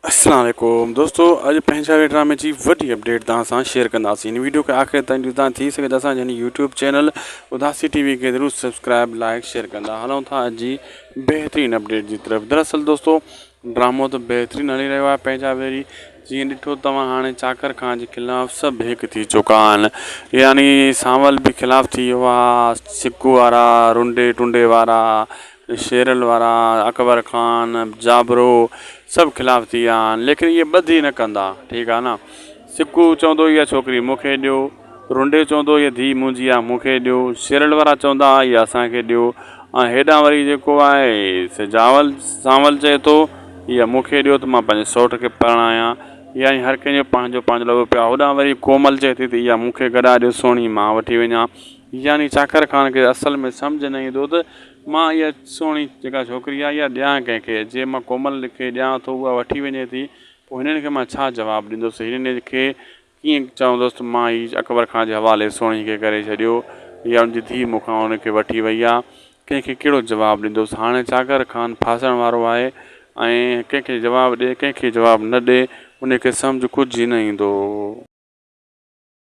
अस्सलाम वालेकुम दोस्तों, अॼु पंहिंजा ड्रामे जी वॾी अपडेट तव्हां सां शेयर कंदासीं। इन वीडियो खे आख़िर ताईं ॾिसंदा थी सघे त असांजे हिन यूट्यूब चैनल उदासी टीवी खे ज़रूरु सब्सक्राइब लाइक शेयर कंदा। हलूं था अॼु जी बहितरीन अपडेट जी तरफ़। दरअसल दोस्तों, ड्रामो त बहितरीनु हली रहियो आहे पंहिंजा वेरी। जीअं ॾिठो तव्हां, हाणे चाकर खान जे ख़िलाफ़ु सभु हिकु थी चुका आहिनि। यानी सांवल बि ख़िलाफ़ु थी वियो आहे, सिकू वारा, रुंडे टुंडे वारा, शेरल वारा, अकबर खान, जाबरो सभु ख़िलाफ़ु थी विया आहिनि। लेकिन इहे ॿधी न कंदा, ठीकु आहे न। सिकू चवंदो इहा छोकिरी मूंखे ॾियो, रुंडे चवंदो इहा धीउ मुंहिंजी आहे मूंखे ॾियो, शेरल वारा चवंदा इहा असांखे ॾियो, ऐं हेॾां वरी जेको आहे सांवल चए थो इहा मूंखे ॾियो त मां पंहिंजे सौट खे परणायां। यानी हर कंहिंजो पंहिंजो पंहिंजो लॻो पियो आहे। होॾां वरी कोमल चए थी त इहा मूंखे गॾा ॾियो सोणी, मां वठी वञा। यानी चाकर खान खे असल में सम्झ न ईंदो त मां इहा सोणी जेका छोकिरी आहे इहा ॾियां कंहिंखे। जे मां कोमल खे ॾियां थो, उहा वठी वञे थी, पोइ हिननि खे मां छा जवाबु ॾींदुसि। हिननि खे कीअं चवंदुसि त मां हीअ अकबर खान जे हवाले सोणी खे करे छॾियो, या हुनजी धीउ मूंखां हुनखे वठी वई आहे। कंहिंखे कहिड़ो जवाबु ॾींदुसि। हाणे चाकर खान फासण वारो आहे, ऐं कंहिंखे जवाबु ॾिए कंहिंखे जवाबु न ॾिए, उनखे सम्झ कुझु ई न ईंदो।